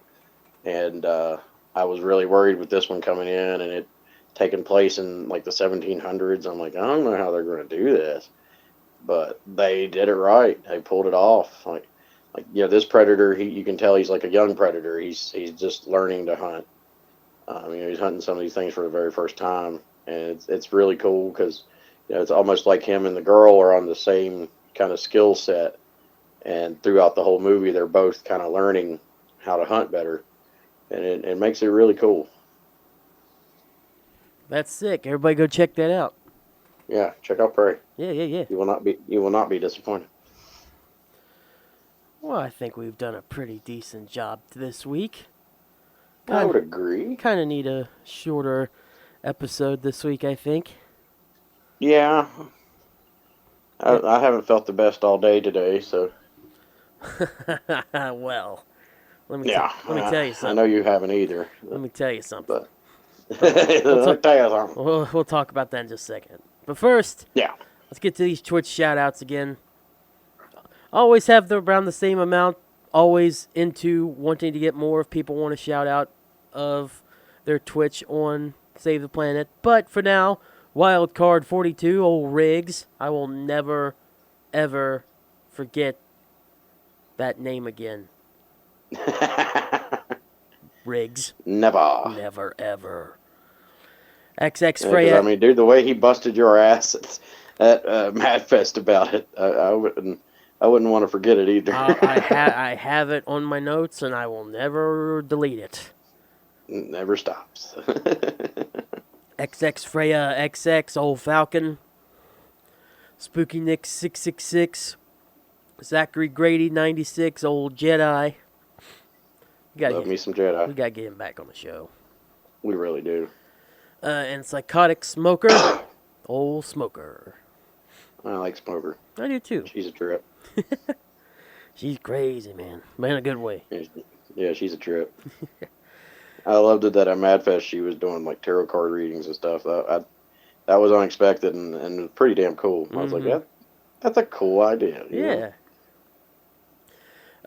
and I was really worried with this one coming in and it taking place in like the 1700s. I'm like, I don't know how they're going to do this, but they did it right. They pulled it off. This Predator, you can tell he's like a young Predator. He's just learning to hunt. He's hunting some of these things for the very first time, and it's really cool because it's almost like him and the girl are on the same kind of skill set, and throughout the whole movie, they're both kind of learning how to hunt better, and it makes it really cool. That's sick. Everybody go check that out. Yeah, check out Prey. Yeah. You will not be disappointed. Well, I think we've done a pretty decent job this week. I would agree. Kind of need a shorter episode this week, I think. Yeah. I haven't felt the best all day today, so. Well, let me tell you something. I know you haven't either. Let me tell you something. I'll tell you something. We'll talk about that in just a second. But first, Yeah. let's get to these Twitch shout-outs again. Always have around the same amount. Always into wanting to get more if people want to shout out of their Twitch on Save the Planet. But for now, Wildcard42, old Riggs. I will never, ever forget that name again. Riggs. Never. Never, ever. XX Freya. I mean, dude, the way he busted your ass at Madfest about it, I wouldn't want to forget it either. I have it on my notes, and I will never delete it. Never stops. XX Freya, XX, Old Falcon, Spooky Nick 666, Zachary Grady 96, Old Jedi. Love me some Jedi. We gotta get him back on the show. We really do. And Psychotic Smoker, Old Smoker. I like Smoker. I do too. She's a trip. She's crazy, man. But in a good way. Yeah, she's a trip. I loved it that at MadFest she was doing like tarot card readings and stuff. That was unexpected and pretty damn cool. I was like, that's a cool idea. Yeah.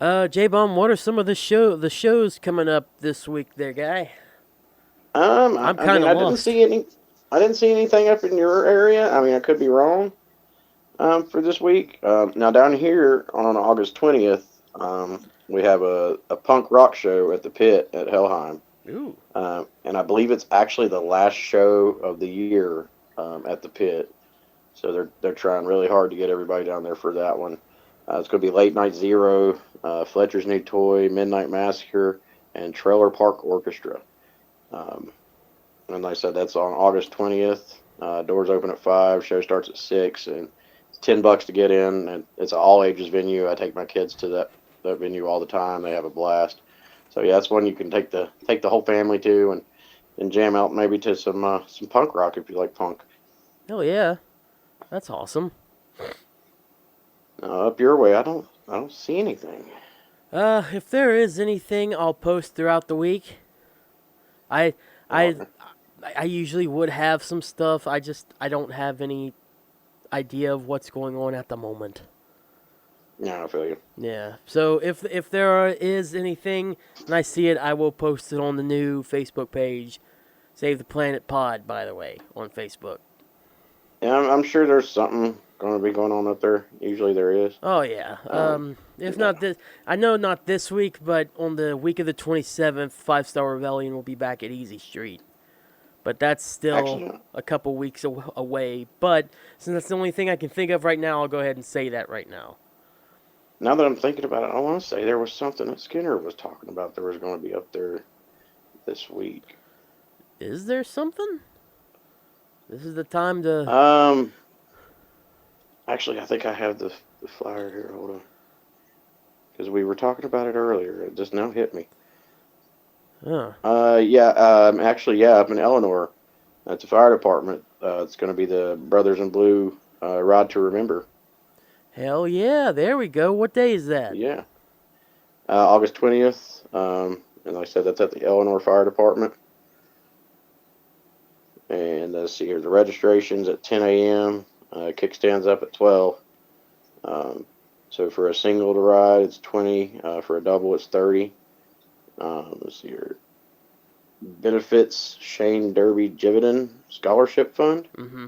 Jbomb, what are some of the shows coming up this week there, guy? I'm kind of lost. I didn't see anything up in your area. I mean, I could be wrong. For this week. Now down here on August 20th, we have a punk rock show at the Pit at Helheim. Ooh. And I believe it's actually the last show of the year at the Pit. So they're trying really hard to get everybody down there for that one. It's going to be Late Night Zero, Fletcher's New Toy, Midnight Massacre, and Trailer Park Orchestra. And like I said, that's on August 20th. Doors open at 5, show starts at 6, and it's $10 to get in. And it's an all ages venue. I take my kids to that venue all the time. They have a blast. So yeah, that's one you can take the whole family to and jam out maybe to some punk rock if you like punk. Oh yeah, that's awesome. Up your way, I don't see anything. If there is anything, I'll post throughout the week. I usually would have some stuff. I don't have any idea of what's going on at the moment. Yeah, I feel you. Yeah. So if there is anything and I see it, I will post it on the new Facebook page, Save the Planet Pod, by the way, on Facebook. Yeah, I'm sure there's something going to be going on up there? Usually there is. Oh yeah. If Yeah. not this, I know not this week, but on the week of the 27th, Five Star Rebellion will be back at Easy Street. But that's still Actually, a couple weeks away. But since that's the only thing I can think of right now, I'll go ahead and say that right now. now that I'm thinking about it, I want to say there was something that Skinner was talking about. There was going to be up there this week. Is there something? This is the time to. Um, Actually, I think I have the flyer here. Hold on, because we were talking about it earlier. It just now hit me. Huh. Yeah. Actually, yeah, up in Eleanor, at the fire department. It's going to be the Brothers in Blue Ride to Remember. Hell yeah! There we go. What day is that? Yeah. August 20th. And like I said, that's at the Eleanor Fire Department. And let's see here, the registration's at 10 a.m. Kickstand's up at 12. So for a single to ride, it's 20. For a double, it's 30. Let's see here. Benefits Shane Derby Jividan Scholarship Fund. Mm-hmm.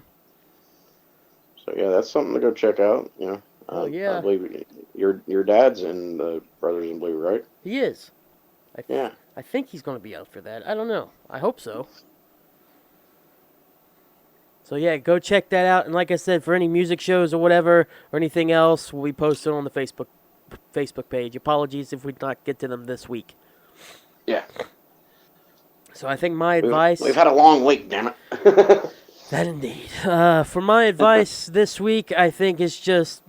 So yeah, that's something to go check out. You know, Oh yeah. I believe your dad's in the Brothers in Blue, right? He is. Yeah. I think he's going to be out for that. I don't know. I hope so. So yeah, go check that out. And like I said, for any music shows or whatever or anything else, we'll be posted on the Facebook page. Apologies if we did not get to them this week. Yeah. So I think my advice. We've had a long week, damn it. That indeed. For my advice this week, I think is just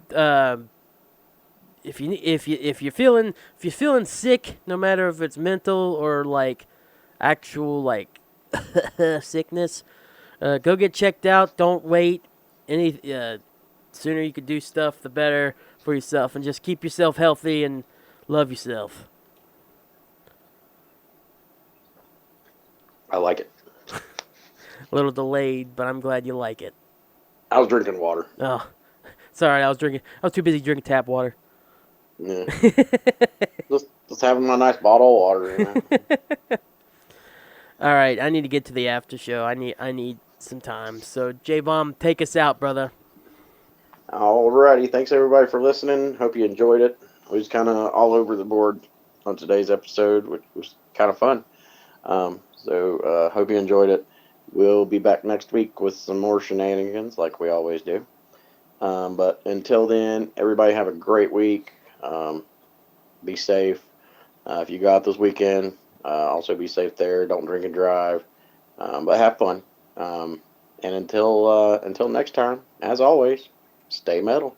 if you're feeling sick, no matter if it's mental or like actual like sickness, go get checked out. Don't wait. Any sooner you could do stuff, the better for yourself, and just keep yourself healthy and love yourself. I like it. A little delayed, but I'm glad you like it. I was drinking water. Oh, sorry, I was too busy drinking tap water. Yeah. just having my nice bottle of water. You know? All right, I need to get to the after show. I need some time. So Jbomb, take us out, brother. Alrighty, thanks everybody for listening. Hope you enjoyed it. We was kind of all over the board on today's episode, which was kind of fun. So hope you enjoyed it. We'll be back next week with some more shenanigans like we always do. But until then, everybody have a great week. Be safe. If you go out this weekend, also be safe there. Don't drink and drive. But have fun. And until next time, as always, stay metal.